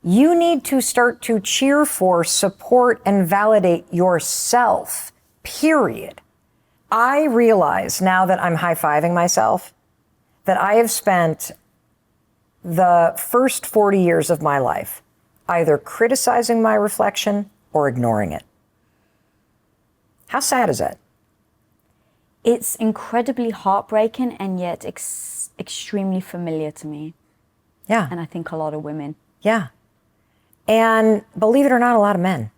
You need to start to cheer for, support, and validate yourself, period. I realize now that I'm high-fiving myself that I have spent the first 40 years of my life either criticizing my reflection or ignoring it. How sad is that? It's incredibly heartbreaking and yet extremely familiar to me. Yeah. And I think a lot of women. Yeah. And believe it or not, a lot of men.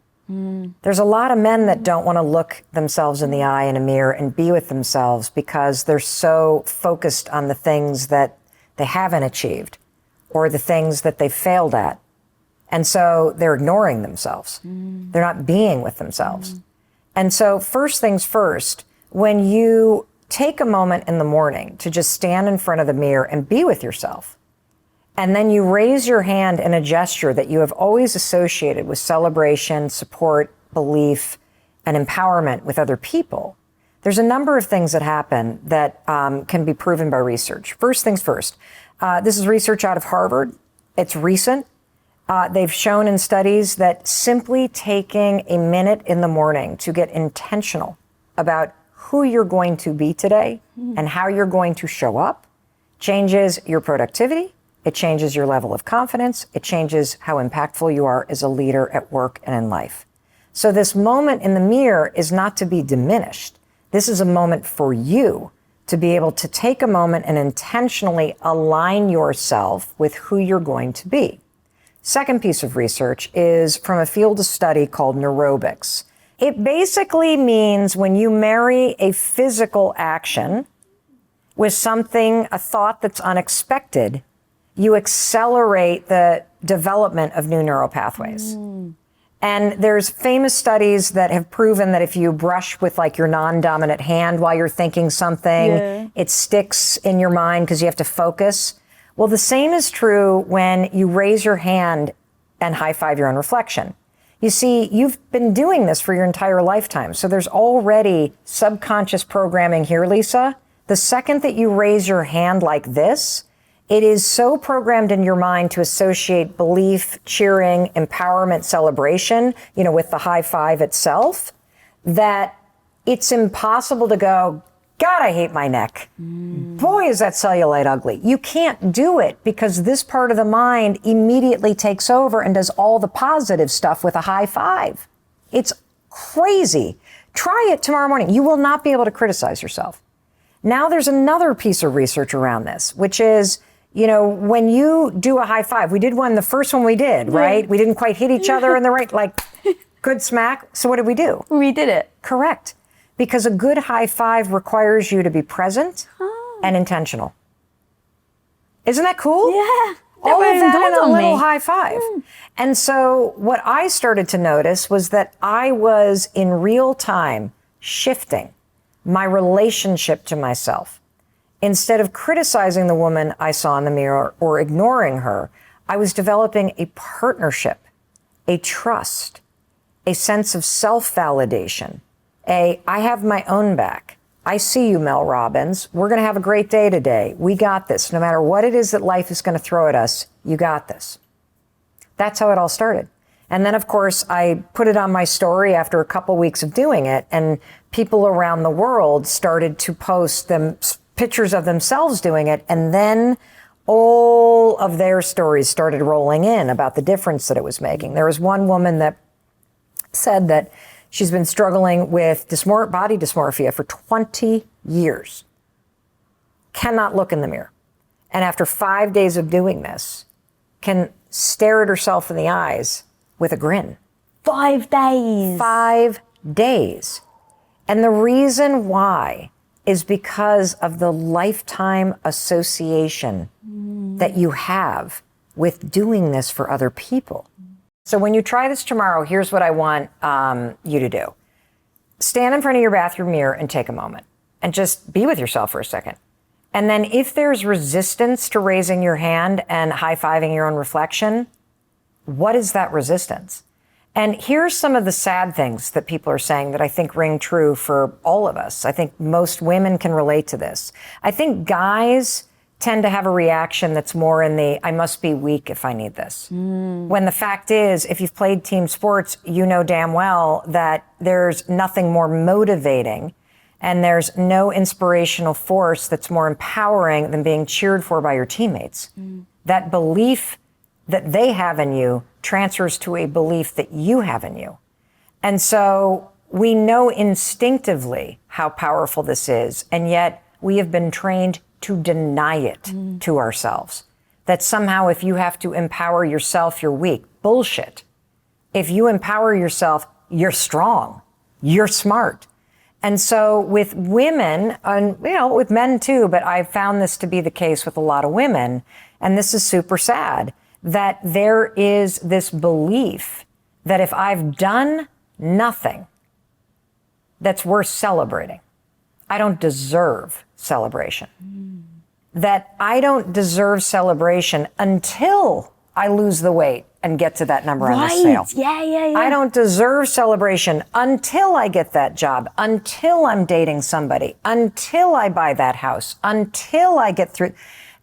There's a lot of men that don't want to look themselves in the eye in a mirror and be with themselves because they're so focused on the things that they haven't achieved or the things that they failed at. And so they're ignoring themselves. They're not being with themselves. And so first things first, when you take a moment in the morning to just stand in front of the mirror and be with yourself, and then you raise your hand in a gesture that you have always associated with celebration, support, belief, and empowerment with other people, there's a number of things that happen that can be proven by research. First things first, this is research out of Harvard. It's recent. They've shown in studies that simply taking a minute in the morning to get intentional about who you're going to be today and how you're going to show up changes your productivity. It changes your level of confidence. It changes how impactful you are as a leader at work and in life. So this moment in the mirror is not to be diminished. This is a moment for you to be able to take a moment and intentionally align yourself with who you're going to be. Second piece of research is from a field of study called neurobics. It basically means when you marry a physical action with something, a thought that's unexpected, you accelerate the development of new neural pathways. And there's famous studies that have proven that if you brush with like your non-dominant hand while you're thinking something, it sticks in your mind because you have to focus. Well, the same is true when you raise your hand and high-five your own reflection. You see, you've been doing this for your entire lifetime. So there's already subconscious programming here, Lisa. The second that you raise your hand like this, it is so programmed in your mind to associate belief, cheering, empowerment, celebration, with the high five itself, that it's impossible to go, God, I hate my neck. Boy, is that cellulite ugly. You can't do it because this part of the mind immediately takes over and does all the positive stuff with a high five. It's crazy. Try it tomorrow morning. You will not be able to criticize yourself. Now there's another piece of research around this, which is, when you do a high five, we did one, the first one we did, right? We didn't quite hit each other in the right, good smack. So what did we do? We did it. Correct. Because a good high five requires you to be present and intentional. Isn't that cool? Yeah. All of that in a little high five. And so what I started to notice was that I was in real time shifting my relationship to myself. Instead of criticizing the woman I saw in the mirror or ignoring her, I was developing a partnership, a trust, a sense of self-validation, I have my own back. I see you, Mel Robbins. We're going to have a great day today. We got this. No matter what it is that life is going to throw at us, you got this. That's how it all started. And then, of course, I put it on my story after a couple weeks of doing it, and people around the world started to post them pictures of themselves doing it, and then all of their stories started rolling in about the difference that it was making. There was one woman that said that she's been struggling with body dysmorphia for 20 years, cannot look in the mirror, and after 5 days of doing this, can stare at herself in the eyes with a grin. 5 days. 5 days. And the reason why is because of the lifetime association that you have with doing this for other people. So when you try this tomorrow, here's what I want you to do. Stand in front of your bathroom mirror and take a moment and just be with yourself for a second. And then if there's resistance to raising your hand and high-fiving your own reflection, what is that resistance? And here's some of the sad things that people are saying that I think ring true for all of us. I think most women can relate to this. I think guys tend to have a reaction that's more in the, I must be weak if I need this. When the fact is, if you've played team sports, you know damn well that there's nothing more motivating and there's no inspirational force that's more empowering than being cheered for by your teammates. That belief that they have in you transfers to a belief that you have in you. And so we know instinctively how powerful this is, and yet we have been trained to deny it to ourselves. That somehow if you have to empower yourself, you're weak. Bullshit. If you empower yourself, you're strong. You're smart. And so with women, and with men too, but I've found this to be the case with a lot of women, and this is super sad, that there is this belief that if I've done nothing that's worth celebrating, I don't deserve celebration. That I don't deserve celebration until I lose the weight and get to that number on the scale. Yeah. I don't deserve celebration until I get that job, until I'm dating somebody, until I buy that house, until I get through.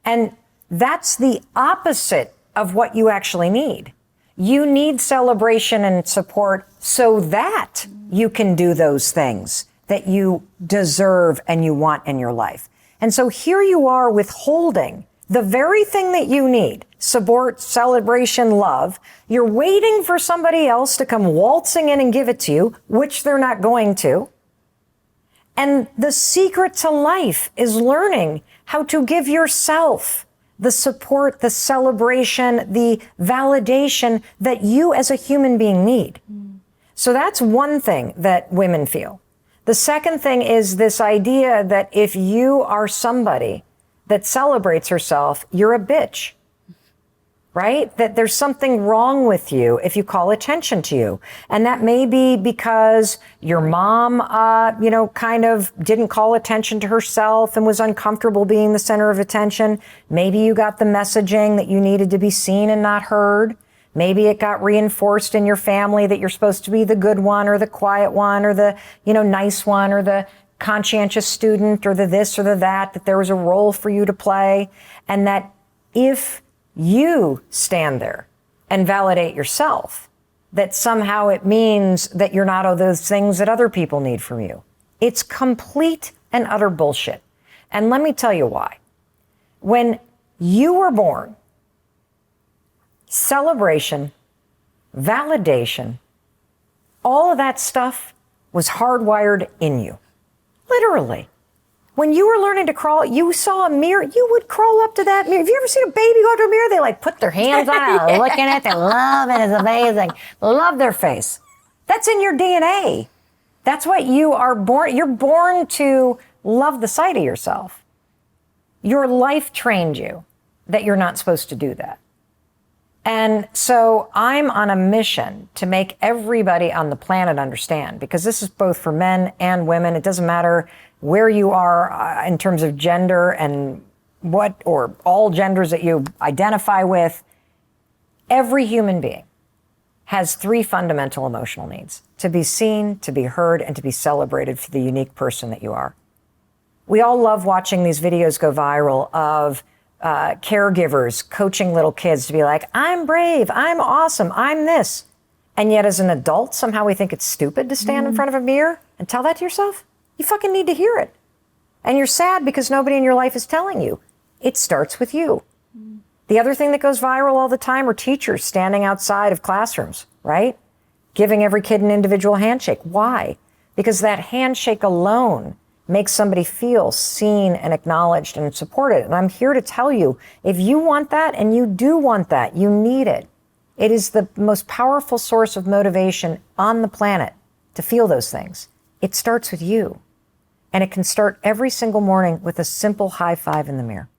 And that's the opposite of what you actually need. You need celebration and support so that you can do those things that you deserve and you want in your life. And so here you are withholding the very thing that you need, support, celebration, love. You're waiting for somebody else to come waltzing in and give it to you, which they're not going to. And the secret to life is learning how to give yourself the support, the celebration, the validation that you as a human being need. So that's one thing that women feel. The second thing is this idea that if you are somebody that celebrates herself, you're a bitch, right? That there's something wrong with you if you call attention to you. And that may be because your mom, kind of didn't call attention to herself and was uncomfortable being the center of attention. Maybe you got the messaging that you needed to be seen and not heard. Maybe it got reinforced in your family that you're supposed to be the good one or the quiet one or the, nice one or the conscientious student or the this or the that there was a role for you to play. And that if you stand there and validate yourself, that somehow it means that you're not all those things that other people need from you. It's complete and utter bullshit. And let me tell you why. When you were born, celebration, validation, all of that stuff was hardwired in you. Literally. When you were learning to crawl, you saw a mirror, you would crawl up to that mirror. Have you ever seen a baby go to a mirror? They put their hands on it, they're looking at it, they love it, it's amazing. Love their face. That's in your DNA. That's what you are born. You're born to love the sight of yourself. Your life trained you that you're not supposed to do that. And so I'm on a mission to make everybody on the planet understand, because this is both for men and women. It doesn't matter where you are in terms of gender and or all genders that you identify with. Every human being has 3 fundamental emotional needs: to be seen, to be heard, and to be celebrated for the unique person that you are. We all love watching these videos go viral of caregivers coaching little kids to be like, I'm brave, I'm awesome, I'm this. And yet as an adult, somehow we think it's stupid to stand in front of a mirror and tell that to yourself. You fucking need to hear it. And you're sad because nobody in your life is telling you. It starts with you. The other thing that goes viral all the time are teachers standing outside of classrooms, right? Giving every kid an individual handshake. Why? Because that handshake alone makes somebody feel seen and acknowledged and supported. And I'm here to tell you, if you want that, and you do want that, you need it. It is the most powerful source of motivation on the planet to feel those things. It starts with you. And it can start every single morning with a simple high five in the mirror.